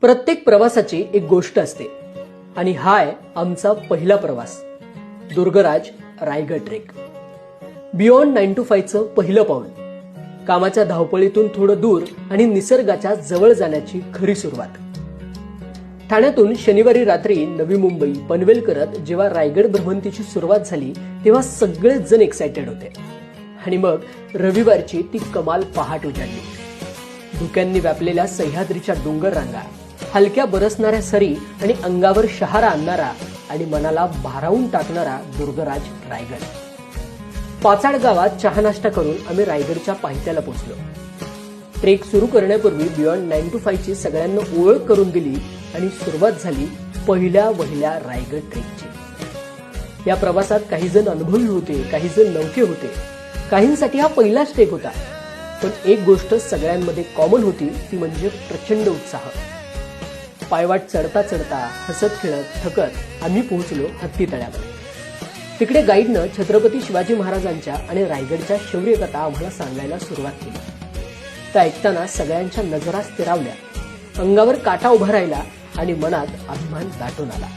प्रत्येक प्रवासाची एक गोष्ट असते आणि हा आहे आमचा पहिला प्रवास, Durgraj Raigad trek. Beyond 9 to 5 चं पहिलं पाऊल, कामाच्या धावपळीतून थोडं दूर आणि निसर्गाच्या जवळ जाण्याची खरी सुरुवात. ठाण्यातून शनिवारी रात्री नवी मुंबई पनवेल करत जेव्हा रायगड भ्रमंतीची सुरुवात झाली तेव्हा सगळेच जण एक्सायटेड होते. आणि मग रविवारची ती कमाल पहाट उजाडली. धुक्यांनी व्यापलेल्या सह्याद्रीच्या डोंगर रांगा, हलक्या बरसणाऱ्या सरी आणि अंगावर शहारा आणणारा आणि मनाला भारावून टाकणारा दुर्गराज रायगड. पाचाड गावात चहा नाश्ता करून आम्ही रायगडच्या पायथ्याला पोहोचलो. ट्रेक सुरू करण्यापूर्वी बियॉन्ड 9 to 5 ची सगळ्यांना ओळख करून दिली आणि सुरुवात झाली पहिल्या रायगड ट्रेकची. या प्रवासात काही जण अनुभवी होते, काही जण नवखे होते, काहींसाठी हा पहिलाच ट्रेक होता. पण एक गोष्ट सगळ्यांमध्ये कॉमन होती, ती म्हणजे प्रचंड उत्साह. पायवाट चढता चढता हसत खेळत थकत आम्ही पोहोचलो हत्ती तळ्यावर. तिकडे गाईडनं छत्रपती शिवाजी महाराजांच्या आणि रायगडच्या शौर्य कथा आम्हाला सांगायला सुरुवात केली. त्या ऐकताना सगळ्यांच्या नजरा स्थिरावल्या, अंगावर काटा उभा राहिला आणि मनात अभिमान दाटून आला.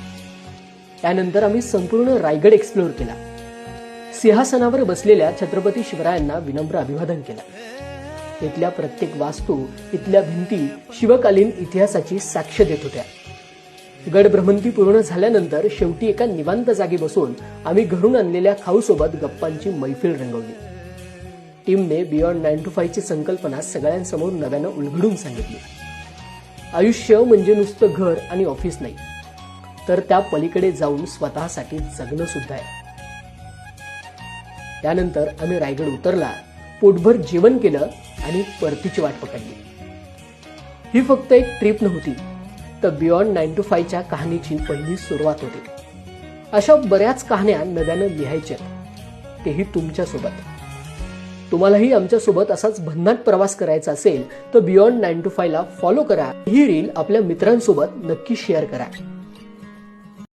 त्यानंतर आम्ही संपूर्ण रायगड एक्सप्लोर केला. सिंहासनावर बसलेल्या छत्रपती शिवरायांना विनम्र अभिवादन केलं. इथल्या प्रत्येक वास्तू, इथल्या भिंती शिवकालीन इतिहासाची साक्ष देत होत्या. गड भ्रमंती पूर्ण झाल्यानंतर शेवटी एका निवांत जागी बसून आम्ही घरून आणलेल्या खाऊसोबत गप्पांची मैफिल रंगवली. टीमने बियॉन्ड 9 to 5 ची संकल्पना सगळ्यांसमोर नव्यानं उलगडून सांगितली. आयुष्य म्हणजे नुसतं घर आणि ऑफिस नाही, तर त्या पलीकडे जाऊन स्वतःसाठी जगणं सुद्धा आहे. त्यानंतर आम्ही रायगड उतरला, पोटभर जेवण केलं आणि परतीची वाट पकडली. ही फक्त एक ट्रिप नव्हती, तर बियॉन्ड 9 to 5 च्या कहाणीची पहिली सुरुवात होती. अशा बऱ्याच कहाण्या नव्यानं लिहायच्या, तेही तुमच्यासोबत. तुम्हालाही आमच्यासोबत असाच भन्नाट प्रवास करायचा असेल तर बियॉन्ड 9 to 5 ला फॉलो करा. ही रील आपल्या मित्रांसोबत नक्की शेअर करा.